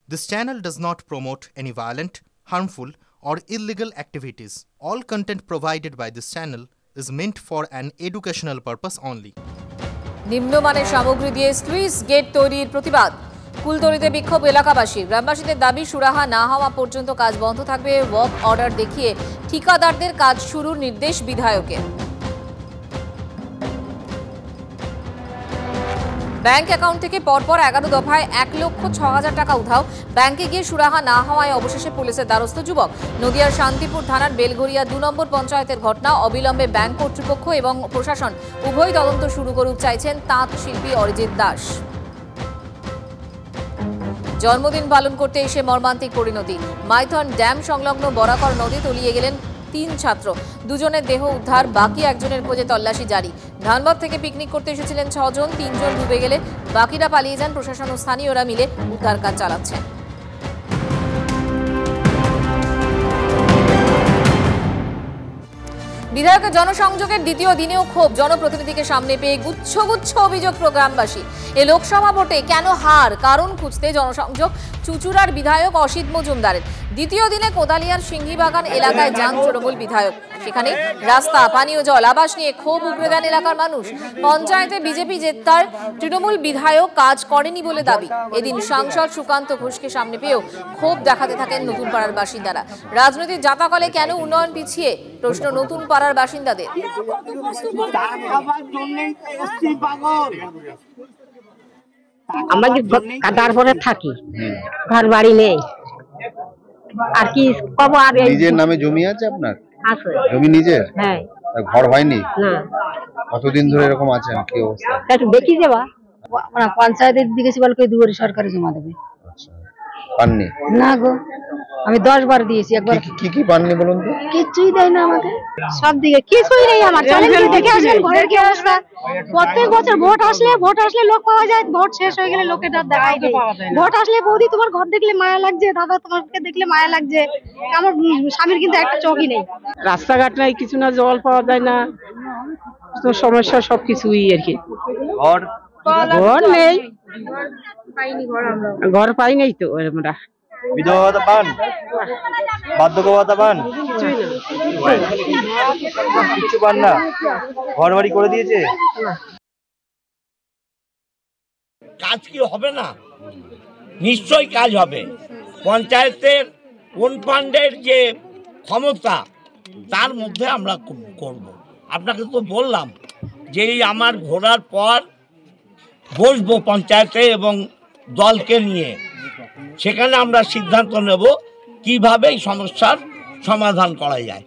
This channel does not promote any violent, harmful, or illegal activities. All content provided by this channel is meant for an educational purpose only. নিম্নমানের সামগ্রী দিয়ে sluice gate তৈরির প্রতিবাদ কুলতলিতে বিক্ষোভ এলাকাবাসী গ্রামবাসীদের দাবি সুরাহা না হওয়া পর্যন্ত কাজ বন্ধ থাকবে ওয়ার্ক অর্ডার দেখিয়ে ঠিকাদারদের কাজ শুরুর নির্দেশ বিধায়কের ব্যাংক অ্যাকাউন্ট থেকে পরপর 11 দফায় 1,06,000 টাকা উধাও ব্যাংকে গিয়ে সুরাহা না হওয়ায় অবশেষে পুলিশের দ্বারস্থ যুবক নদিয়ার শান্তিপুর থানার বেলঘরিয়া 2 নম্বর পঞ্চায়েতের ঘটনা অবিলম্বে ব্যাংক কর্তৃপক্ষ এবং প্রশাসন উভয় তদন্ত শুরু করুক চাইছেন তাঁত শিল্পী অরিজিৎ দাস জন্মদিন পালন করতে এসে মর্মান্তিক পরিণতি মাইথন ড্যাম সংলগ্ন বরাকর নদী তলিয়ে গেলেন 3 ছাত্র দুজনের দেহ উদ্ধার বাকি একজনের খোঁজে তল্লাশি জারি ধানবাদ থেকে পিকনিক করতে এসেছিলেন 6 জন 3 জন ডুবে গেলে বাকিরা পালিয়ে যান প্রশাসন ও স্থানীয়রা মিলে উদ্ধার কাজ চালাচ্ছেন বিধায়কের জনসংযোগের দ্বিতীয় দিনেও ক্ষোভ জনপ্রতিনিধিকে সামনে পেয়ে গুচ্ছ গুচ্ছ অভিযোগ প্রোগ্রামবাসী এ লোকসভা ভোটে কেন হার কারণ খুঁজতে জনসংযোগ চুচুড়ার বিধায়ক অসিত মজুমদারের দ্বিতীয় দিনে কোদালিয়ার সিংহীবাগান এলাকায় যান তৃণমূল বিধায়ক সেখানে রাস্তা পানীয় জল আবাস নিয়ে ক্ষোভ উগরে দেন এলাকার মানুষ পঞ্চায়েতে বিজেপি জেতার তৃণমূল বিধায়ক কাজ করেনি বলে দাবি এদিন সাংসদ সুকান্ত ঘোষকে সামনে পেয়েও ক্ষোভ দেখাতে থাকেন নতুন পাড়ার বাসিন্দারা রাজনৈতিক জাতাকলে কেন উন্নয়ন পিছিয়ে প্রশ্ন নতুন পাড়ার বাসিন্দাদের আমরা কি কাদার পরে থাকি ঘর বাড়ি নেই আর কি কব আর নিজের নামে জমি আছে আপনার আছে জমি নিজের হ্যাঁ ঘর হয়নি না কতদিন ধরে এরকম আছেন কি অবস্থা একটু দেখি যাবা আমরা পঞ্চায়েতের দিকে বল কই দুয়ারে সরকারে জমা দেবে আচ্ছা পাননি না গো আমি 10 বার দিয়েছি একবার কি পাননি বলুন তো কিছুই দেয় না আমাকে সব দিকে কিছুই নেই আমার চলেন দেখে আসেন ঘরের কি অবস্থা প্রত্যেক বছর ভোট আসলে লোক পাওয়া যায় ভোট শেষ হয়ে গেলে লোকের আর দেখাই নেই ভোট আসলে বৌদি তোমার ঘর দেখলে মায়া লাগছে দাদা তোমাকে দেখলে মায়া লাগছে আমার স্বামীর কিন্তু একটা চোখই নেই রাস্তাঘাট নাই কিছু না জল পাওয়া যায় না তো সমস্যা সবকিছুই আর কি ঘর নেই ঘর পাই নাই তো আমরা বিধবা ভাতা পান বার্ধক্য ভাতা পান কিছু পান না ঘর বাড়ি করে দিয়েছে কাজ কি হবে না নিশ্চয়ই কাজ হবে পঞ্চায়েতের কোন ফান্ডের যে ক্ষমতা তার মধ্যে আমরা করব আপনাকে তো বললাম যে আমার ঘোরার পর বসবো পঞ্চায়েতে এবং দলকে নিয়ে সেখানে আমরা সিদ্ধান্ত নেব কিভাবে এই সমস্যার সমাধান করা যায়।